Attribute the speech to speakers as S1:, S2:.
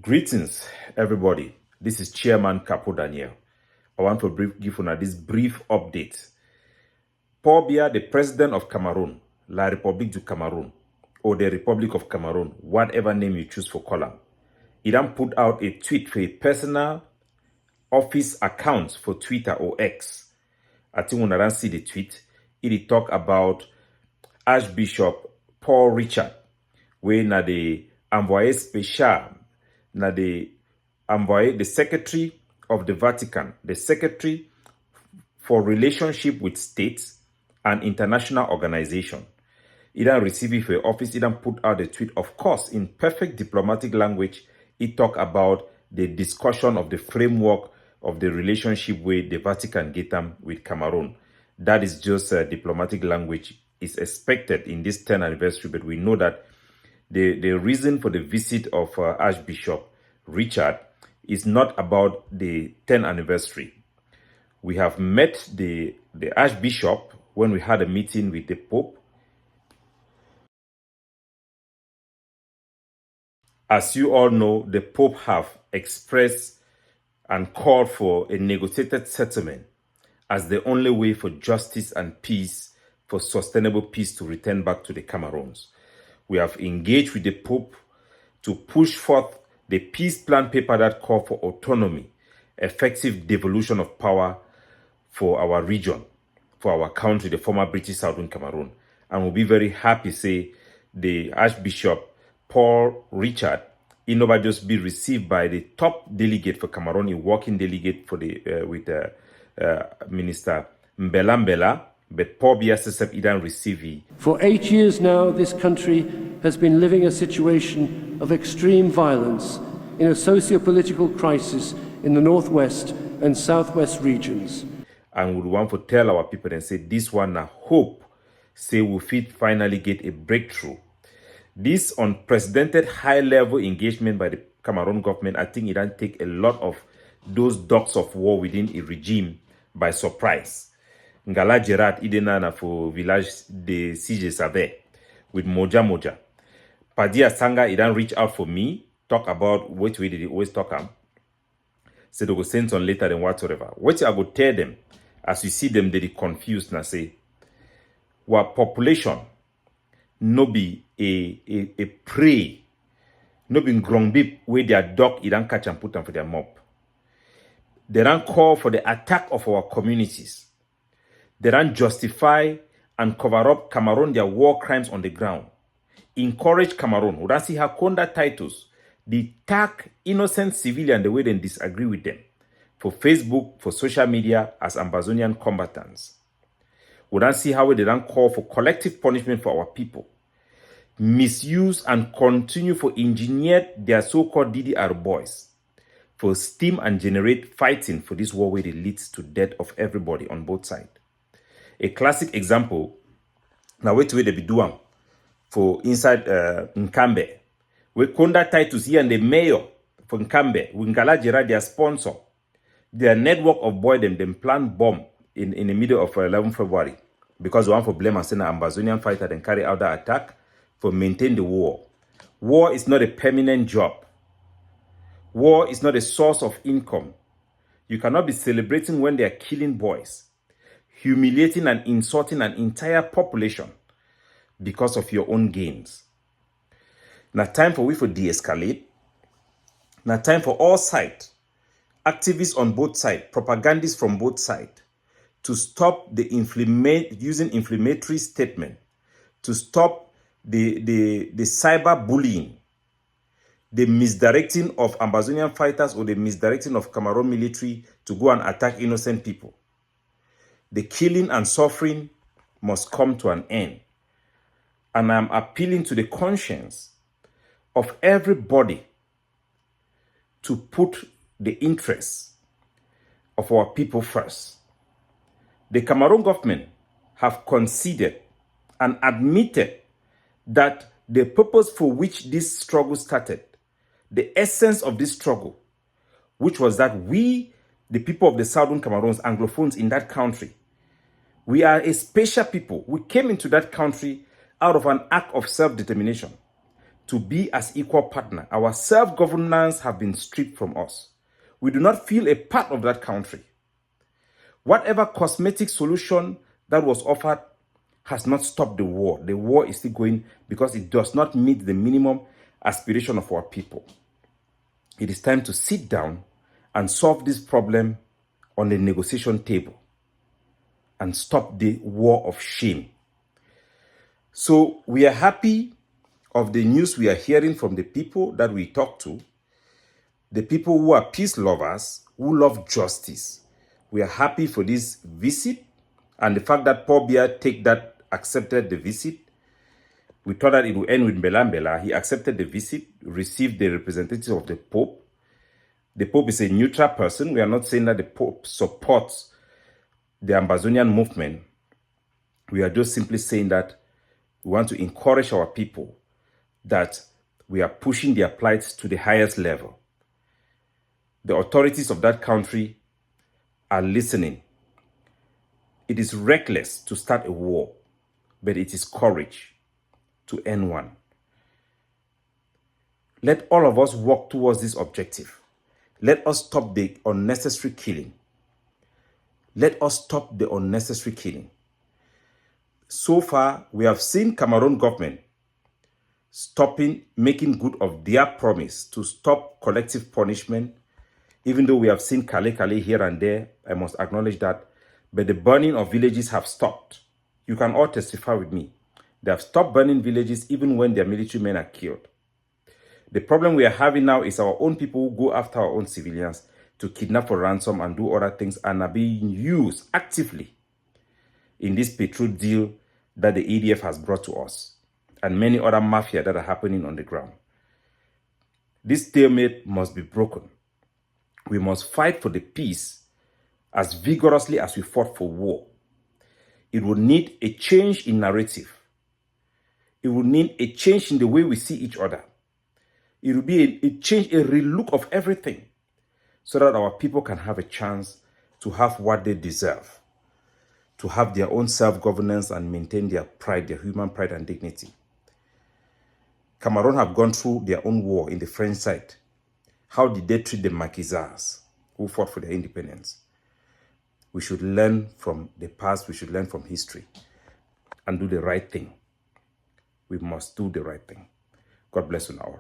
S1: Greetings, everybody. This is Chairman Capo Daniel. I want to give you this brief update. Paul Biya, the president of Cameroon, La République du Cameroon, or the Republic of Cameroon, whatever name you choose for column, he then put out a tweet for a personal office account for Twitter or X. I think when I see the tweet, it talk about Archbishop Paul Richard, where na the envoyé spécial, na the envoyé, the secretary of the Vatican, the secretary for relationship with states and international organization. He then received it for office, he then put out the tweet, of course, in perfect diplomatic language. He talked about the discussion of the framework of the relationship with the Vatican get them with Cameroon. That is just diplomatic language. Is expected in this 10th anniversary, but we know that the reason for the visit of Archbishop Richard is not about the 10th anniversary. We have met the Archbishop when we had a meeting with the Pope. As you all know, the Pope have expressed and called for a negotiated settlement as the only way for justice and peace, for sustainable peace to return back to the Cameroons. We have engaged with the Pope to push forth the peace plan paper that called for autonomy, effective devolution of power for our region, for our country, the former British Southern Cameroon. And we'll be very happy to say the Archbishop Paul Richard, he never just be received by the top delegate for Cameroon, a working delegate for the with Minister Mbela, but Paul Biya Sesep Idan receive.
S2: For 8 years now, this country has been living a situation of extreme violence in a socio-political crisis in the northwest and southwest regions.
S1: And we want to tell our people and say this one I hope say we fit finally get a breakthrough. This unprecedented high-level engagement by the Cameroon government, I think it can take a lot of those dogs of war within a regime by surprise. Ngala Gerard Idenana for village de Sige Save with Moja. Padia Sanga, he then reach out for me, talk about what way did he always talk am. Say they go send on later than whatsoever. What I go tell them, as you see them, they confused and say, what population no be a prey, no be grumby where their dog he don't catch and put them for their mob. They don't call for the attack of our communities. They don't justify and cover up Cameroon their war crimes on the ground. Encourage Cameroon, who don't see her conduct titles, they tag innocent civilians the way they disagree with them, for Facebook, for social media as Ambazonian combatants. We don't see how they don't call for collective punishment for our people, misuse and continue for engineer their so-called DDR boys, for steam and generate fighting for this war where it leads to death of everybody on both sides. A classic example, now wait they be doing for inside Nkambe. We conduct titles here and the mayor for Nkambe, we Ngala their sponsor. Their network of boy them plan bomb in the middle of 11 February because we want for blame and send an Ambazonian fighter and carry out that attack for maintain the war. War is not a permanent job. War is not a source of income. You cannot be celebrating when they are killing boys, humiliating and insulting an entire population because of your own gains. Now time for we for de-escalate. Now time for all sides, activists on both sides, propagandists from both sides, to stop the using inflammatory statement, to stop the cyber bullying, the misdirecting of Ambazonian fighters or the misdirecting of Cameroon military to go and attack innocent people. The killing and suffering must come to an end. And I'm appealing to the conscience of everybody to put the interests of our people first. The Cameroon government have conceded and admitted that the purpose for which this struggle started, the essence of this struggle, which was that we, the people of the Southern Cameroons, Anglophones in that country, we are a special people. We came into that country out of an act of self-determination. to be as equal partner. Our self-governance have been stripped from us. We do not feel a part of that country. Whatever cosmetic solution that was offered has not stopped the war. The war is still going because it does not meet the minimum aspiration of our people. It is time to sit down and solve this problem on the negotiation table and stop the war of shame. So we are happy of the news we are hearing from the people that we talk to, the people who are peace lovers, who love justice. We are happy for this visit and the fact that Paul Biya accepted the visit. We thought that it would end with Mbela. He accepted the visit, received the representative of the Pope. The Pope is a neutral person. We are not saying that the Pope supports the Ambazonian movement. We are just simply saying that we want to encourage our people that we are pushing their plights to the highest level. The authorities of that country are listening. It is reckless to start a war, but it is courage to end one. Let all of us work towards this objective. Let us stop the unnecessary killing. Let us stop the unnecessary killing. So far, we have seen Cameroon government making good of their promise to stop collective punishment. Even though we have seen Kale here and there, I must acknowledge that, but the burning of villages have stopped. You can all testify with me. They have stopped burning villages even when their military men are killed. The problem we are having now is our own people who go after our own civilians to kidnap for ransom and do other things and are being used actively in this petrol deal that the ADF has brought to us and many other mafia that are happening on the ground. This stalemate must be broken. We must fight for the peace as vigorously as we fought for war. It will need a change in narrative. It will need a change in the way we see each other. It will be a change, a relook of everything so that our people can have a chance to have what they deserve, to have their own self-governance and maintain their pride, their human pride and dignity. Cameroon have gone through their own war in the French side. How did they treat the Maquisards who fought for their independence? We should learn from the past, we should learn from history and do the right thing. We must do the right thing. God bless you all.